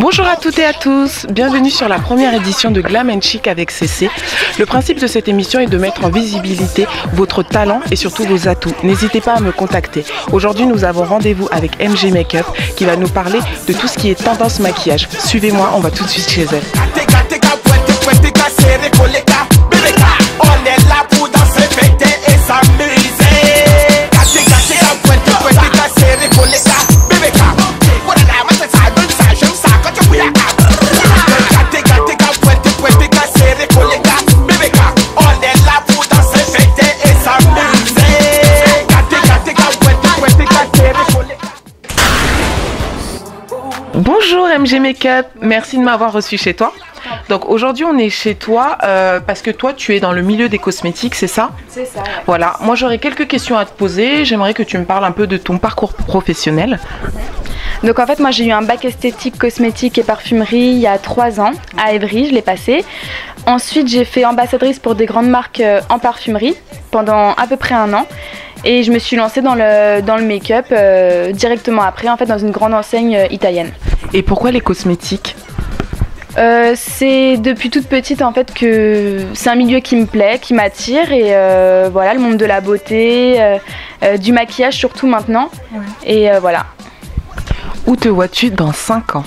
Bonjour à toutes et à tous, bienvenue sur la première édition de Glam & Chic avec CC. Le principe de cette émission est de mettre en visibilité votre talent et surtout vos atouts. N'hésitez pas à me contacter. Aujourd'hui, nous avons rendez-vous avec MG Makeup qui va nous parler de tout ce qui est tendance maquillage. Suivez-moi, on va tout de suite chez elle. Bonjour MG Makeup, merci de m'avoir reçu chez toi. Donc aujourd'hui on est chez toi parce que toi tu es dans le milieu des cosmétiques, c'est ça? C'est ça, ouais. Voilà, moi j'aurais quelques questions à te poser, j'aimerais que tu me parles un peu de ton parcours professionnel. Donc en fait moi j'ai eu un bac esthétique, cosmétique et parfumerie il y a 3 ans à Évry, je l'ai passé. Ensuite j'ai fait ambassadrice pour des grandes marques en parfumerie pendant à peu près 1 an. Et je me suis lancée dans le make-up directement après, en fait, dans une grande enseigne italienne. Et pourquoi les cosmétiques? C'est depuis toute petite en fait que c'est un milieu qui me plaît, qui m'attire et voilà, le monde de la beauté, du maquillage surtout maintenant. Ouais. Et voilà. Où te vois-tu dans 5 ans?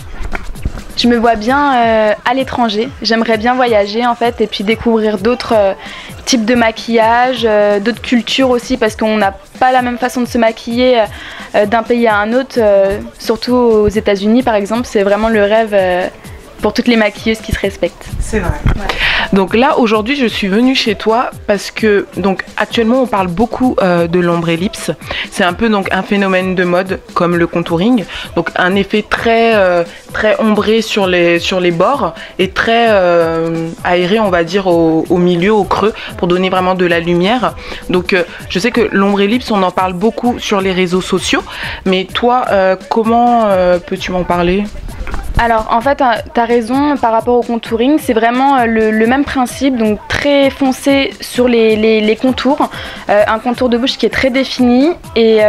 Je me vois bien à l'étranger, j'aimerais bien voyager en fait et puis découvrir d'autres types de maquillage, d'autres cultures aussi parce qu'on n'a pas la même façon de se maquiller d'un pays à un autre, surtout aux États-Unis par exemple, c'est vraiment le rêve pour toutes les maquilleuses qui se respectent. C'est vrai. Ouais. Donc là aujourd'hui je suis venue chez toi parce que donc actuellement on parle beaucoup de l'ombre ellipse. C'est un peu donc un phénomène de mode comme le contouring. Donc un effet très ombré sur les bords et très aéré on va dire au milieu, au creux pour donner vraiment de la lumière. Donc je sais que l'ombre ellipse on en parle beaucoup sur les réseaux sociaux. Mais toi comment peux-tu m'en parler? Alors en fait tu as raison par rapport au contouring, c'est vraiment le même principe, donc très foncé sur les contours, un contour de bouche qui est très défini et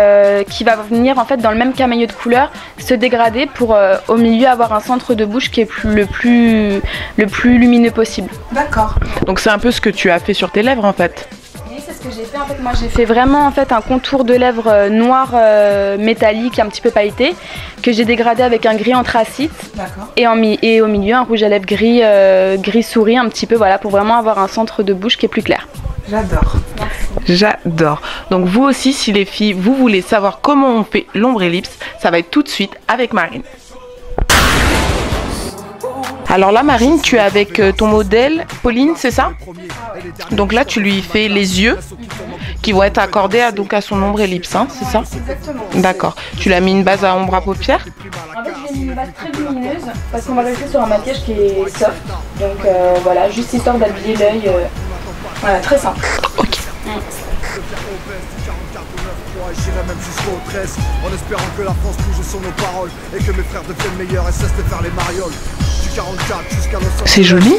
qui va venir en fait dans le même camailleux de couleurs se dégrader pour au milieu avoir un centre de bouche qui est le plus lumineux possible. D'accord. Donc c'est un peu ce que tu as fait sur tes lèvres en fait. Ce que j'ai fait en fait, moi j'ai fait vraiment en fait un contour de lèvres noir métallique un petit peu pailleté que j'ai dégradé avec un gris anthracite et au milieu un rouge à lèvres gris gris souris un petit peu, voilà, pour vraiment avoir un centre de bouche qui est plus clair. J'adore. J'adore. Donc vous aussi si les filles vous voulez savoir comment on fait l'ombre ellipse, ça va être tout de suite avec Marine. Alors là Marine, tu es avec ton modèle Pauline, c'est ça? Donc là tu lui fais les yeux qui vont être accordés à son ombre ellipse, hein, c'est ça? Exactement. D'accord. Tu l'as mis une base à ombre à paupières? En fait j'ai mis une base très lumineuse parce qu'on va rester sur un maquillage qui est soft. Donc voilà, juste histoire d'habiller l'œil. Voilà, très simple. Ok. J'irai même jusqu'au 13 en espérant que la France bouge sur nos paroles et que mes frères deviennent meilleurs et cessent de faire les marioles. Du 44 jusqu'à c'est joli.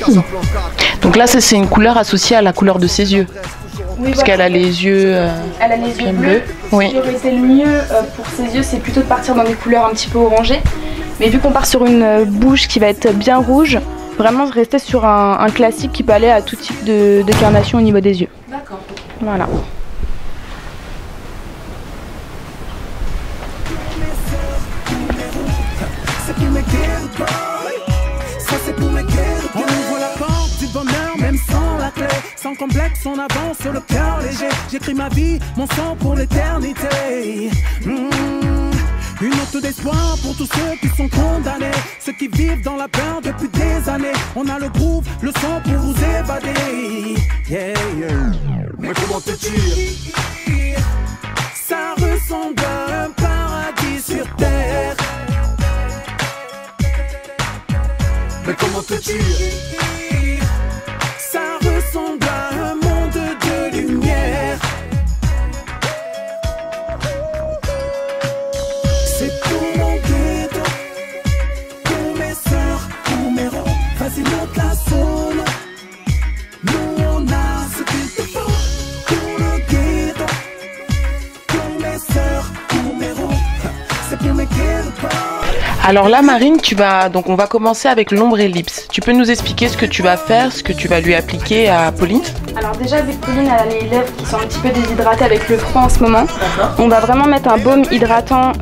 Donc là c'est une couleur associée à la couleur de ses yeux. Oui, parce qu'elle a les yeux elle a les yeux bleus. Oui. Ce qui aurait été le mieux pour ses yeux, c'est plutôt de partir dans des couleurs un petit peu orangées. Mais vu qu'on part sur une bouche qui va être bien rouge, vraiment rester sur un classique qui peut aller à tout type de carnation au niveau des yeux. D'accord. Voilà. On ouvre la porte du bonheur même sans la clé. Sans complexe on avance sur le cœur léger. J'écris ma vie, mon sang pour l'éternité. Une note d'espoir pour tous ceux qui sont condamnés, ceux qui vivent dans la peur depuis des années. On a le groove, le son pour vous évader. Yeah, yeah. Mais comment te dire? Ça ressemble à un paradis sur terre. Mais comment te dire? Ça ressemble à un monde de lumière. C'est pour mon ghetto, pour mes sœurs, pour mes rangs. Vas-y monte la solo. Nous on a ce qu'il te faut. Pour le ghetto, pour mes sœurs, pour mes rangs. C'est pour mes ghetto. Alors là, Marine, donc on va commencer avec l'ombre ellipse. Tu peux nous expliquer ce que tu vas faire, ce que tu vas lui appliquer à Pauline? Alors déjà, vu que Pauline a les lèvres qui sont un petit peu déshydratées avec le froid en ce moment, on va vraiment mettre un baume hydratant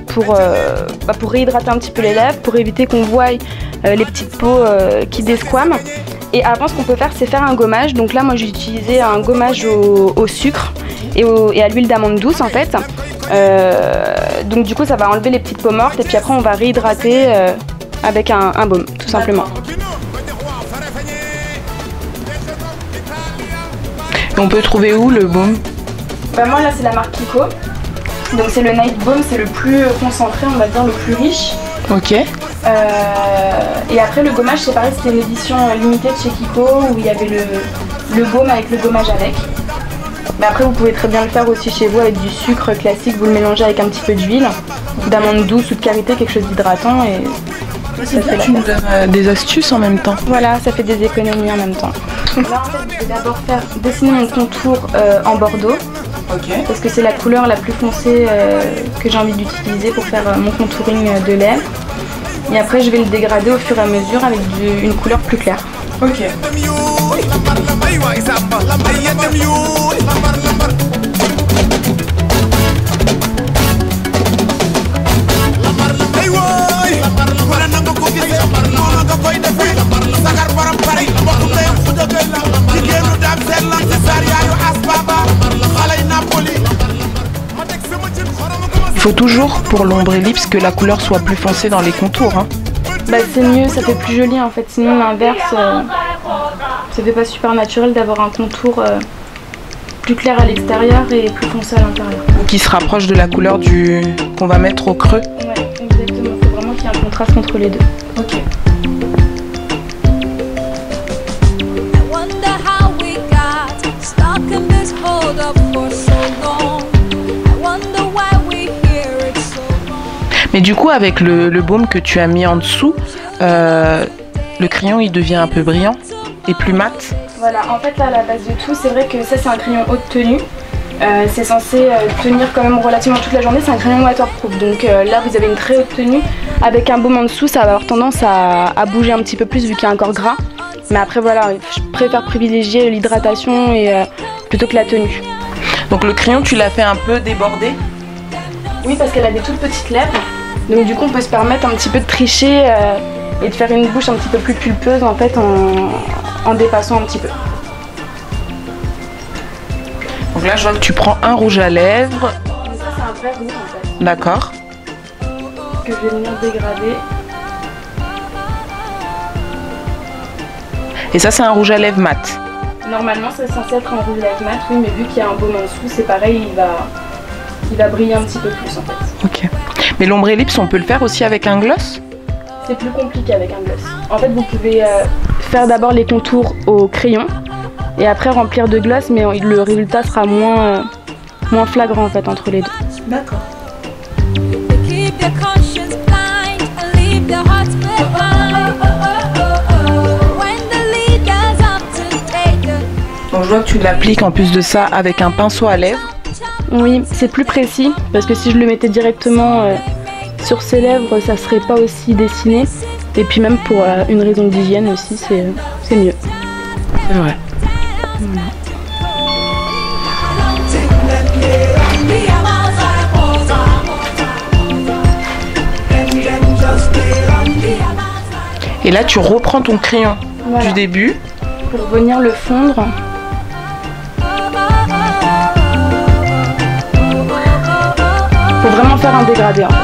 pour réhydrater un petit peu les lèvres, pour éviter qu'on voie les petites peaux qui desquament. Et avant, ce qu'on peut faire, c'est faire un gommage. Donc là, moi, j'ai utilisé un gommage au sucre et à l'huile d'amande douce en fait. Donc du coup, ça va enlever les petites peaux mortes et puis après, on va réhydrater avec un baume, tout simplement. Et on peut trouver où le baume? Moi, là, c'est la marque Kiko. Donc c'est le Night Balm, c'est le plus concentré, on va dire, le plus riche. Ok. Et après, le gommage, c'est pareil, c'était une édition limitée de chez Kiko où il y avait le baume avec le gommage avec. Mais après, vous pouvez très bien le faire aussi chez vous avec du sucre classique, vous le mélangez avec un petit peu d'huile, d'amande douce ou de karité, quelque chose d'hydratant et ça fait la Tu nous donnes des astuces en même temps. Voilà, ça fait des économies en même temps. Là, en fait, je vais d'abord dessiner mon contour en bordeaux. Ok. Parce que c'est la couleur la plus foncée que j'ai envie d'utiliser pour faire mon contouring de lèvres. Et après, je vais le dégrader au fur et à mesure avec une couleur plus claire. Ok. Il faut toujours, pour l'ombre ellipse, que la couleur soit plus foncée dans les contours. Hein. C'est mieux, ça fait plus joli en fait. Sinon, l'inverse, ça fait pas super naturel d'avoir un contour plus clair à l'extérieur et plus foncé à l'intérieur. Qui se rapproche de la couleur qu'on va mettre au creux. Ouais, exactement. Il faut vraiment qu'il y ait un contraste entre les deux. Ok. Mais du coup, avec le baume que tu as mis en dessous, le crayon il devient un peu brillant et plus mat. Voilà, en fait là, à la base de tout, c'est vrai que ça c'est un crayon haute tenue. C'est censé tenir quand même relativement toute la journée, c'est un crayon waterproof. Donc là vous avez une très haute tenue. Avec un baume en dessous, ça va avoir tendance à bouger un petit peu plus vu qu'il y a un corps gras. Mais après voilà, je préfère privilégier l'hydratation plutôt que la tenue. Donc le crayon tu l'as fait un peu déborder? Oui, parce qu'elle a des toutes petites lèvres. Donc du coup on peut se permettre un petit peu de tricher et de faire une bouche un petit peu plus pulpeuse en fait en dépassant un petit peu. Donc là je vois que tu prends un rouge à lèvres. Donc ça c'est un vrai rouge en fait. D'accord. Que je vais venir dégrader. Et ça c'est un rouge à lèvres mat? Normalement c'est censé être un rouge à lèvres mat, oui, mais vu qu'il y a un baume en dessous, c'est pareil, il va briller un petit peu plus en fait. Ok. Mais l'ombre ellipse, on peut le faire aussi avec un gloss? C'est plus compliqué avec un gloss. En fait, vous pouvez faire d'abord les contours au crayon et après remplir de gloss, mais le résultat sera moins flagrant en fait entre les deux. D'accord. Donc je vois que tu l'appliques en plus de ça avec un pinceau à lèvres. Oui, c'est plus précis parce que si je le mettais directement sur ses lèvres, ça serait pas aussi dessiné. Et puis même pour une raison d'hygiène aussi, c'est mieux. C'est vrai. Et là, tu reprends ton crayon du début. Pour venir le fondre. Faut vraiment faire un dégradé en fait.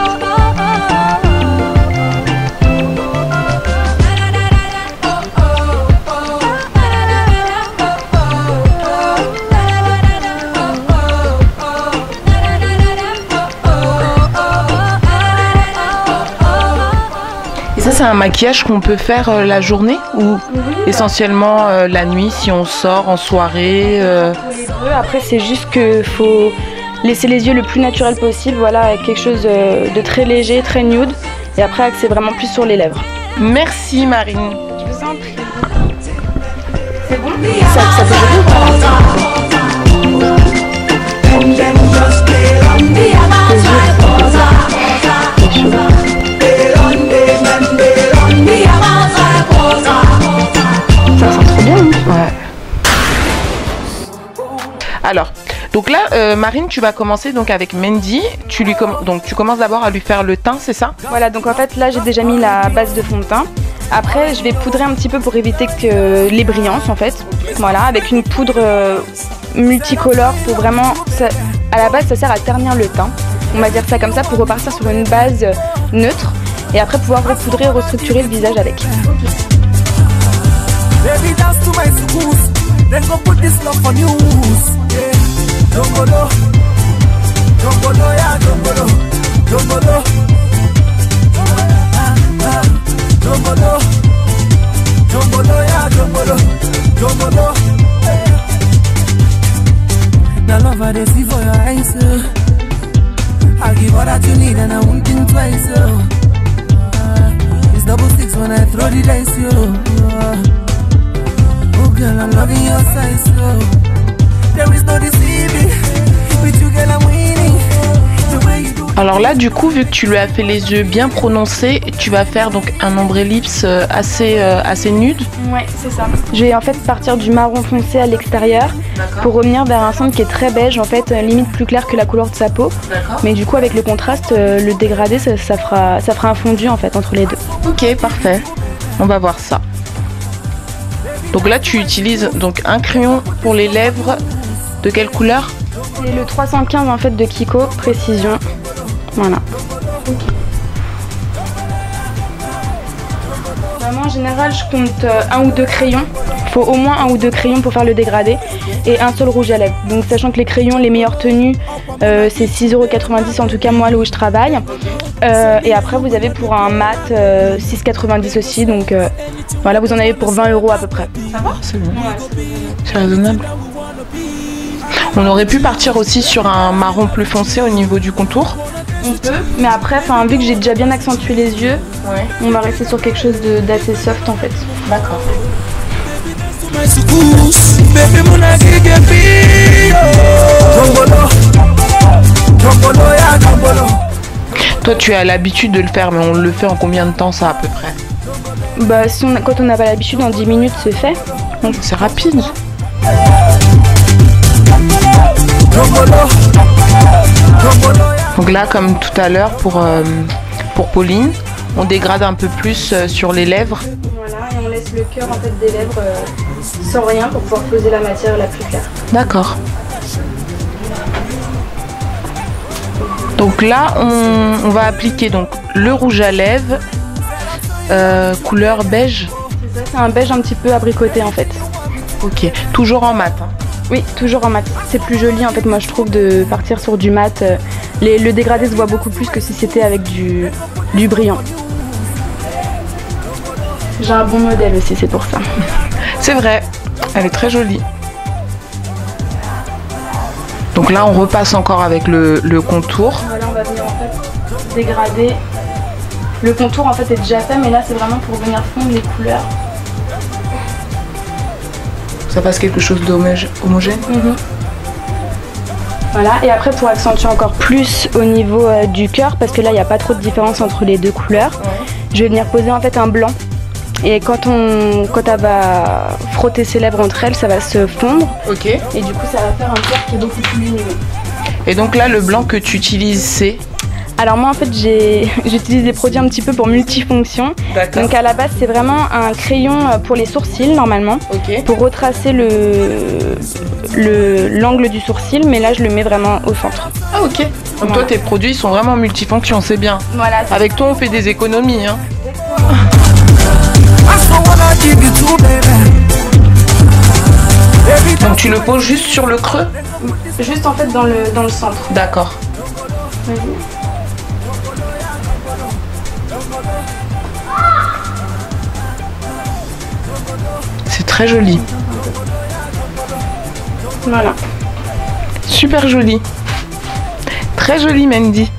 Et ça c'est un maquillage qu'on peut faire la journée ou essentiellement la nuit si on sort en soirée Pour les deux, après c'est juste que faut laisser les yeux le plus naturel possible, voilà, avec quelque chose de très léger, très nude. Et après axer vraiment plus sur les lèvres. Merci Marine. Je vous en prie. C'est bon? Ça fait joli ou pas? C'est chaud. Alors, donc là, Marine, tu vas commencer donc avec Mendy. Donc tu commences d'abord à lui faire le teint, c'est ça? Voilà, donc en fait là j'ai déjà mis la base de fond de teint. Après je vais poudrer un petit peu pour éviter que les brillances en fait. Voilà, avec une poudre multicolore pour vraiment... à la base ça sert à ternir le teint. On va dire ça comme ça pour repartir sur une base neutre. Et après pouvoir repoudrer et restructurer le visage avec. I'll give all that you need and I won't think twice, yo. It's double six when I throw the dice, yo. Oh girl, I'm loving your size, yo. There is no deceiving. With you girl, I'm winning. The way you do. Alors là, du coup, vu que tu lui as fait les yeux bien prononcés, tu vas faire donc un ombre ellipse assez nude. Ouais, c'est ça. Je vais en fait partir du marron foncé à l'extérieur pour revenir vers un centre qui est très beige, en fait, limite plus clair que la couleur de sa peau. Mais du coup, avec le contraste, le dégradé, ça fera un fondu en fait entre les deux. Ok, parfait. On va voir ça. Donc là, tu utilises donc un crayon pour les lèvres. De quelle couleur? C'est le 315 en fait de Kiko, précision. Voilà. Vraiment, en général, je compte un ou deux crayons. Il faut au moins un ou deux crayons pour faire le dégradé et un seul rouge à lèvres. Donc, sachant que les crayons, les meilleures tenues, c'est 6,90 € en tout cas, moi, là où je travaille. Et après, vous avez pour un mat 6,90 € aussi. Donc, voilà, vous en avez pour 20 € à peu près. Ça va? C'est bon. C'est raisonnable. On aurait pu partir aussi sur un marron plus foncé au niveau du contour. On peut, mais après, vu que j'ai déjà bien accentué les yeux, on va rester sur quelque chose d'assez soft en fait. D'accord. Toi, tu as l'habitude de le faire, mais on le fait en combien de temps ça à peu près? Bah, quand on n'a pas l'habitude, en 10 minutes c'est fait. C'est rapide. Donc là, comme tout à l'heure pour Pauline, on dégrade un peu plus sur les lèvres. Voilà, et on laisse le cœur en fait des lèvres sans rien pour pouvoir poser la matière la plus claire. D'accord. Donc là, on va appliquer donc le rouge à lèvres, couleur beige. C'est ça, c'est un beige un petit peu abricoté en fait. Ok, toujours en mat. Oui, toujours en mat. C'est plus joli en fait, moi je trouve, de partir sur du mat. Le dégradé se voit beaucoup plus que si c'était avec du brillant. J'ai un bon modèle aussi, c'est pour ça. C'est vrai, elle est très jolie. Donc là, on repasse encore avec le contour. Voilà, on va venir en fait dégrader. Le contour en fait est déjà fait, mais là c'est vraiment pour venir fondre les couleurs. Ça passe quelque chose d'homogène. Voilà, et après pour accentuer encore plus au niveau du cœur, parce que là il n'y a pas trop de différence entre les deux couleurs, je vais venir poser en fait un blanc. Et quand elle va frotter ses lèvres entre elles, ça va se fondre. Ok. Et du coup ça va faire un cœur qui est beaucoup plus lumineux. Et donc là, le blanc que tu utilises, c'est? Alors moi en fait j'utilise des produits un petit peu pour multifonction. D'accord. Donc à la base c'est vraiment un crayon pour les sourcils normalement. Ok. Pour retracer l'angle du sourcil, mais là je le mets vraiment au centre. Ah ok. Donc toi tes produits sont vraiment multifonctions, c'est bien. Voilà. Avec toi on fait des économies hein. Donc tu le poses juste sur le creux? Juste en fait dans le centre. D'accord. Vas-y. C'est très joli. Voilà. Super joli. Très joli Mendy.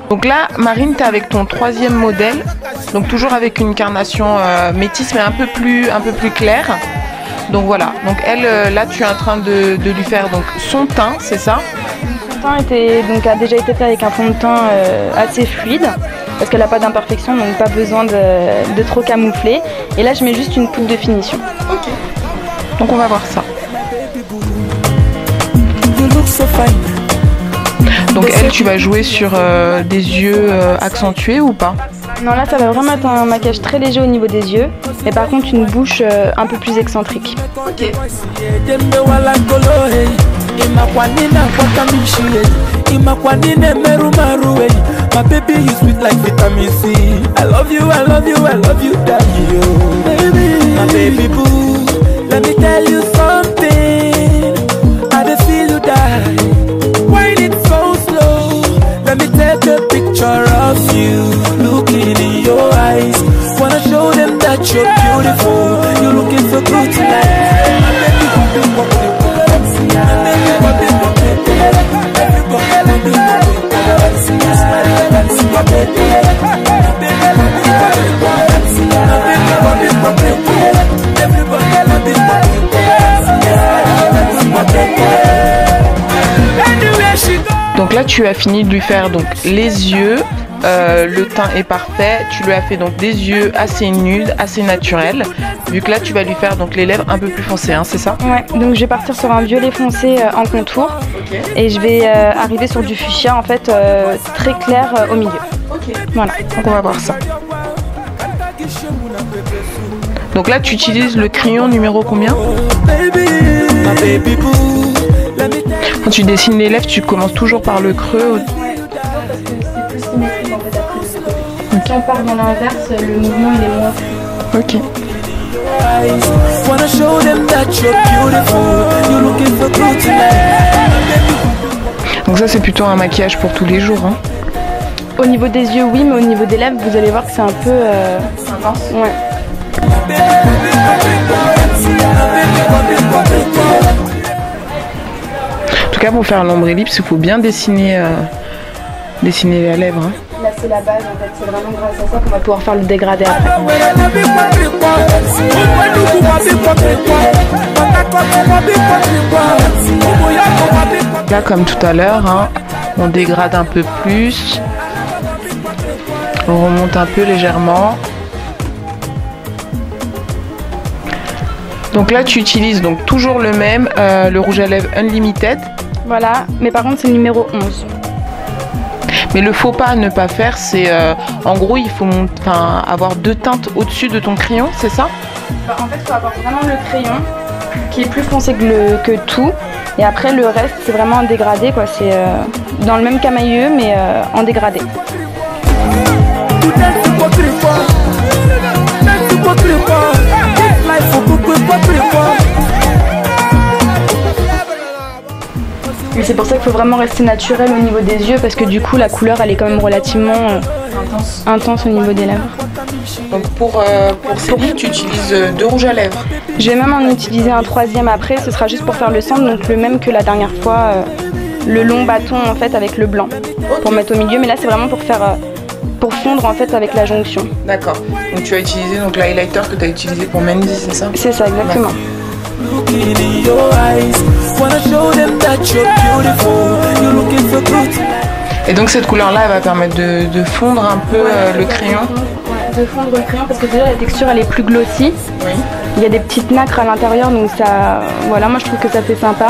Donc là, Marine, tu es avec ton troisième modèle. Donc toujours avec une carnation métisse mais un peu plus claire. Donc voilà. Donc elle, là, tu es en train de lui faire donc son teint, c'est ça? Son teint a déjà été fait avec un fond de teint assez fluide. Parce qu'elle n'a pas d'imperfection, donc pas besoin de trop camoufler. Et là, je mets juste une poudre de finition. Ok. Donc on va voir ça. Donc elle, tu vas jouer sur des yeux accentués ou pas? Non, là ça va vraiment être un maquillage très léger au niveau des yeux, mais par contre une bouche un peu plus excentrique. Ok. My baby, you sweet like vitamin C. I love you, I love you, I love you, daddy, oh baby. My baby boo, let me tell you something. I just feel you die. Why it so slow? Let me take a picture of you, looking in your eyes. Wanna show them that you're beautiful. You're looking so good tonight. My baby, donc là tu as fini de lui faire donc les yeux, le teint est parfait, tu lui as fait donc des yeux assez nudes, assez naturels, vu que là tu vas lui faire donc les lèvres un peu plus foncées, hein, c'est ça? Ouais, donc je vais partir sur un violet foncé en contour. Okay. Et je vais arriver sur du fuchsia en fait très clair au milieu. Ok. Voilà. Donc on va voir ça. Donc là tu utilises le crayon numéro combien? Quand tu dessines les lèvres, tu commences toujours par le creux. Si on part dans l'inverse, le mouvement il est moins. Ok. Donc ça c'est plutôt un maquillage pour tous les jours, hein. Au niveau des yeux oui, mais au niveau des lèvres vous allez voir que c'est un peu intense. Ouais. En tout cas pour faire l'ombre ellipse, il faut bien dessiner la lèvre, hein. Là c'est la base en fait, c'est vraiment grâce à ça qu'on va pouvoir faire le dégradé après. Là comme tout à l'heure, hein, on dégrade un peu plus, on remonte un peu légèrement. Donc là tu utilises donc toujours le même, le rouge à lèvres Unlimited. Voilà, mais par contre c'est le numéro 11. Mais le faux pas à ne pas faire, c'est en gros il faut avoir deux teintes au-dessus de ton crayon, c'est ça? En fait il faut avoir vraiment le crayon qui est plus foncé que tout. Et après le reste c'est vraiment en dégradé quoi, c'est dans le même camailleux mais en dégradé. Et c'est pour ça qu'il faut vraiment rester naturel au niveau des yeux parce que du coup la couleur elle est quand même relativement intense au niveau des lèvres. Donc pour Céline, tu utilises deux rouges à lèvres. Je vais même en utiliser un troisième après, ce sera juste pour faire le centre, donc le même que la dernière fois, le long bâton en fait avec le blanc pour mettre au milieu, mais là c'est vraiment pour faire pour fondre en fait avec la jonction. D'accord. Donc tu as utilisé donc l'highlighter que tu as utilisé pour Mandy, c'est ça? C'est ça exactement. Et donc cette couleur là elle va permettre de fondre un peu le crayon. Ouais, de fondre le crayon parce que déjà la texture elle est plus glossy. Oui. Il y a des petites nacres à l'intérieur donc ça, voilà, moi je trouve que ça fait sympa.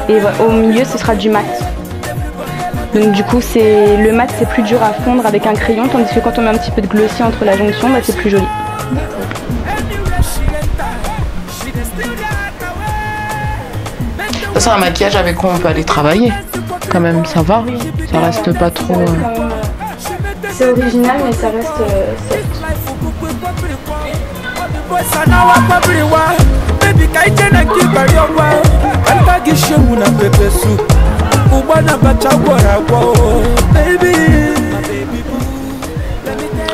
Et au milieu ce sera du mat. Donc du coup le mat c'est plus dur à fondre avec un crayon, tandis que quand on met un petit peu de glossy entre la jonction, bah, c'est plus joli. Ça c'est un maquillage avec quoi on peut aller travailler. Quand même ça va, ça reste pas trop... C'est original mais ça reste soft.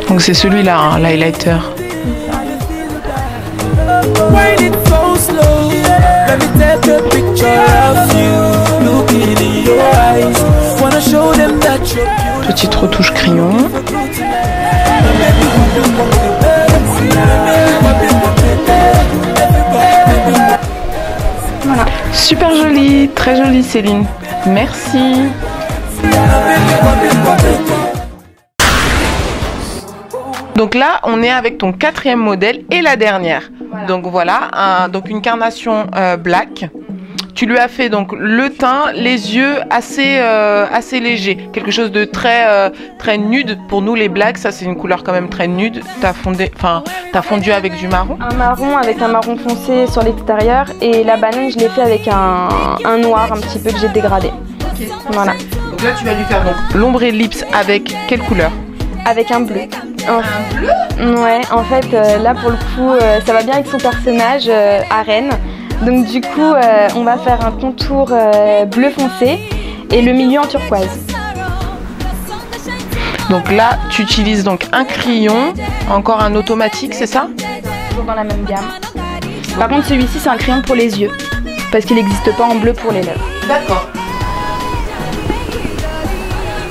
Donc c'est celui-là, hein, l'highlighter. Petite retouche crayon. Voilà. Super jolie, très jolie Céline. Merci. Donc là, on est avec ton quatrième modèle et la dernière. Donc voilà, donc une carnation black. Tu lui as fait donc le teint, les yeux assez légers, quelque chose de très nude. Pour nous les blacks, ça c'est une couleur quand même très nude. T'as fondu avec du marron. Un marron avec un marron foncé sur l'extérieur et la banane je l'ai fait avec un noir un petit peu que j'ai dégradé. Okay. Voilà. Donc là tu vas lui faire donc l'ombre et lips avec quelle couleur? Avec un bleu. Un bleu? Ouais, en fait là pour le coup ça va bien avec son personnage Arène. Donc du coup, on va faire un contour bleu foncé et le milieu en turquoise. Donc là, tu utilises donc un crayon, encore un automatique, c'est ça? Toujours dans la même gamme. Par contre, celui-ci, c'est un crayon pour les yeux, parce qu'il n'existe pas en bleu pour les lèvres. D'accord.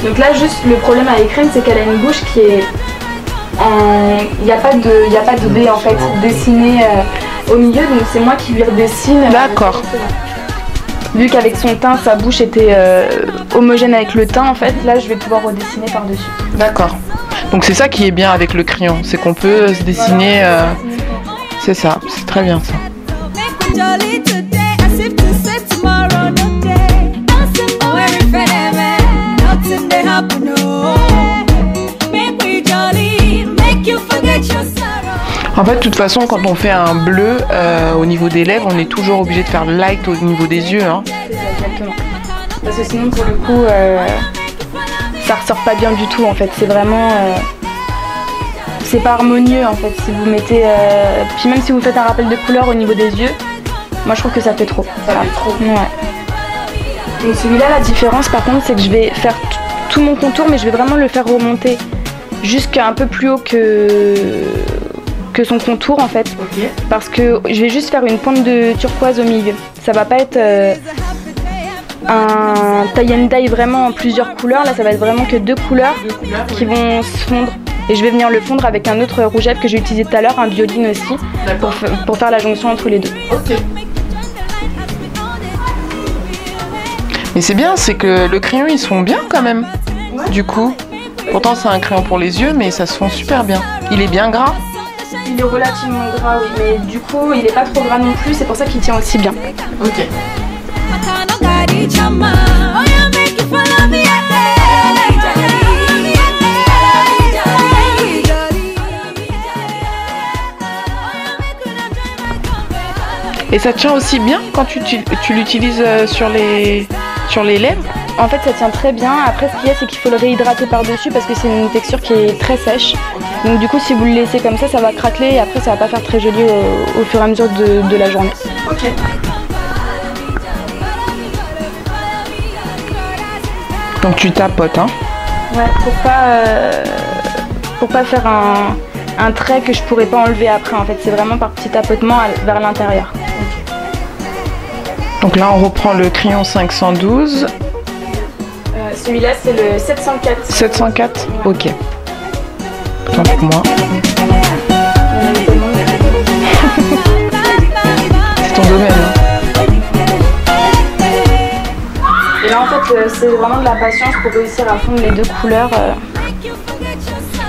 Donc là, juste le problème avec Reine, c'est qu'elle a une bouche qui est il n'y a pas de B en fait dessiné au milieu, donc c'est moi qui lui redessine. D'accord. Vu qu'avec son teint, sa bouche était homogène avec le teint, en fait, là je vais pouvoir redessiner par-dessus. D'accord. Donc c'est ça qui est bien avec le crayon, c'est qu'on peut se dessiner. C'est ça, c'est très bien ça. En fait, de toute façon, quand on fait un bleu au niveau des lèvres, on est toujours obligé de faire light au niveau des yeux. Hein. Exactement. Parce que sinon, pour le coup, ça ressort pas bien du tout. En fait, c'est vraiment, c'est pas harmonieux en fait. Si vous mettez, puis même si vous faites un rappel de couleur au niveau des yeux, moi je trouve que ça fait trop. Ça fait trop. Ouais. Donc celui-là, la différence, par contre, c'est que je vais faire tout mon contour, mais je vais vraiment le faire remonter jusqu'à un peu plus haut que son contour en fait. Okay. Parce que je vais juste faire une pointe de turquoise au milieu. Ça va pas être un tie and dye vraiment en plusieurs couleurs. Là, ça va être vraiment que deux couleurs qui vont se fondre. Et je vais venir le fondre avec un autre rouge à lèvres que j'ai utilisé tout à l'heure, un violine aussi, pour faire la jonction entre les deux. Ok. Mais c'est bien, c'est que le crayon ils se font bien quand même. Ouais. Du coup, pourtant c'est un crayon pour les yeux, mais ça se fond super bien. Il est bien gras. Il est relativement gras, oui, mais du coup il est pas trop gras non plus, c'est pour ça qu'il tient aussi bien. Ok. Et ça tient aussi bien quand tu l'utilises sur les lèvres? En fait ça tient très bien, après ce qu'il y a c'est qu'il faut le réhydrater par-dessus parce que c'est une texture qui est très sèche. Okay. Donc du coup si vous le laissez comme ça va craqueler et après ça va pas faire très joli au fur et à mesure de la journée. Ok. Donc tu tapotes hein? Ouais, pour pas faire un trait que je pourrais pas enlever après en fait, c'est vraiment par petit tapotement vers l'intérieur. Okay. Donc là on reprend le crayon 512. Celui-là c'est le 704. 704 ouais. Ok. Tant pour moi. C'est ton domaine. Hein. Et là en fait c'est vraiment de la patience pour réussir à fondre les deux couleurs.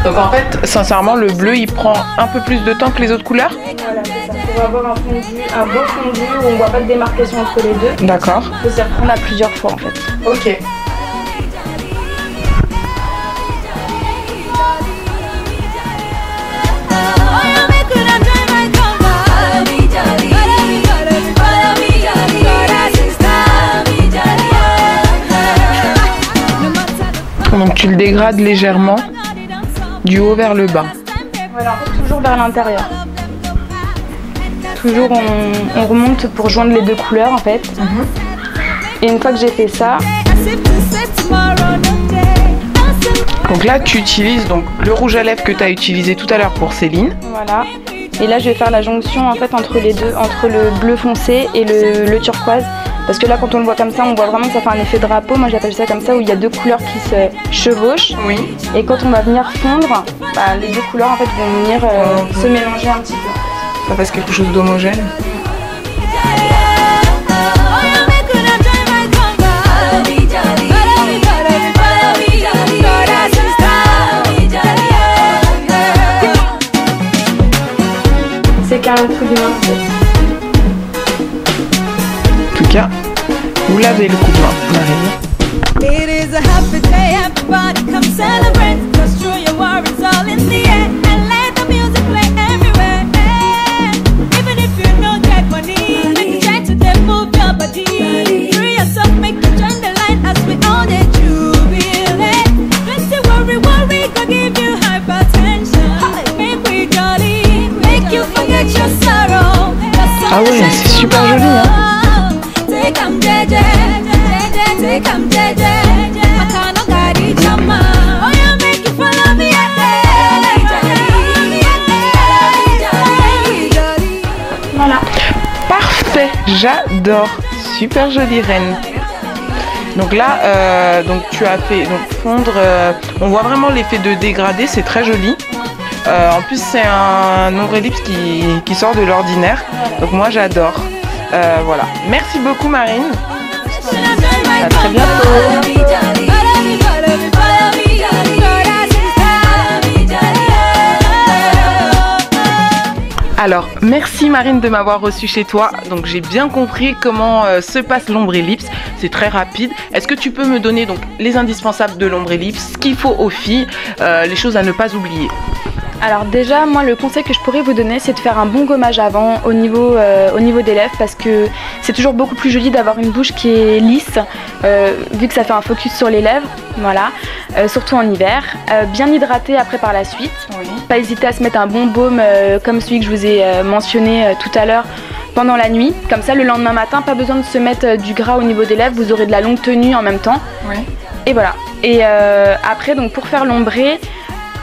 Donc en fait, sincèrement, le bleu il prend un peu plus de temps que les autres couleurs. Voilà, c'est ça. Pour avoir un beau fondu où on voit pas de démarcation entre les deux. D'accord. Il faut s'y reprendre à plusieurs fois en fait. Ok. Donc tu le dégrades légèrement du haut vers le bas. Voilà, en fait, toujours vers l'intérieur. Toujours on remonte pour joindre les deux couleurs en fait. Et une fois que j'ai fait ça. Donc là tu utilises donc le rouge à lèvres que tu as utilisé tout à l'heure pour Céline. Voilà. Et là je vais faire la jonction en fait entre les deux, entre le bleu foncé et le turquoise. Parce que là quand on le voit comme ça, on voit vraiment que ça fait un effet drapeau, moi j'appelle ça comme ça, où il y a deux couleurs qui se chevauchent. Oui. Et quand on va venir fondre, les deux couleurs en fait vont venir se mélanger un petit peu. Ça fasse quelque chose d'homogène. C'est qu'un coup de main. En tout cas, vous lavez le coup de main, Marine. It is a happy day, everybody come celebrate. Cause through your worries all in the air. And let the music play everywhere. Even if you don't get money, make a try to then move your body. Free yourself, make the join the light as we all day jubilate. Don't worry, go give you hypertension. Make we jolly, make you forget your sorrow. Ah ouais, c'est super joli, hein. Take 'em jeje, take 'em jeje. Makano gari chama. Oh yeah, make you follow me. Voilà. Parfait, j'adore. Super jolie reine. Donc là, donc tu as fait donc fondre. On voit vraiment l'effet de dégradé, c'est très joli. En plus, c'est un ombre ellipse qui sort de l'ordinaire. Donc moi, j'adore. Voilà. Merci beaucoup, Marine. À très bientôt. Alors, merci Marine de m'avoir reçue chez toi. Donc j'ai bien compris comment se passe l'ombre ellipse. C'est très rapide. Est-ce que tu peux me donner donc les indispensables de l'ombre ellipse, ce qu'il faut aux filles, les choses à ne pas oublier? Alors déjà, moi le conseil que je pourrais vous donner, c'est de faire un bon gommage avant au niveau des lèvres, parce que c'est toujours beaucoup plus joli d'avoir une bouche qui est lisse, vu que ça fait un focus sur les lèvres, voilà, surtout en hiver. Bien hydraté après par la suite, oui. Pas hésiter à se mettre un bon baume comme celui que je vous ai mentionné tout à l'heure pendant la nuit. Comme ça, le lendemain matin, pas besoin de se mettre du gras au niveau des lèvres, vous aurez de la longue tenue en même temps. Oui. Et voilà. Et après, donc pour faire l'ombré,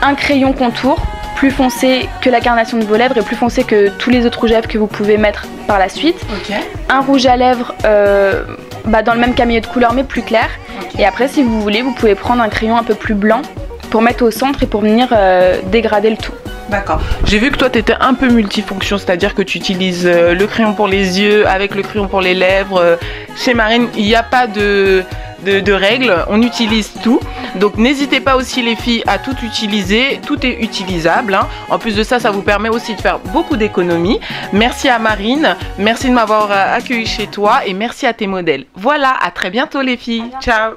un crayon contour plus foncé que la carnation de vos lèvres et plus foncé que tous les autres rouges à lèvres que vous pouvez mettre par la suite. Okay. Un rouge à lèvres dans le même camélio de couleur mais plus clair. Okay. Et après, si vous voulez, vous pouvez prendre un crayon un peu plus blanc pour mettre au centre et pour venir dégrader le tout. D'accord. J'ai vu que toi tu étais un peu multifonction, c'est-à-dire que tu utilises le crayon pour les yeux avec le crayon pour les lèvres. Chez Marine, il n'y a pas de règles, on utilise tout. Donc n'hésitez pas aussi les filles à tout utiliser, tout est utilisable, hein. En plus de ça, ça vous permet aussi de faire beaucoup d'économies. Merci à Marine, merci de m'avoir accueilli chez toi et merci à tes modèles. Voilà, à très bientôt les filles, ciao.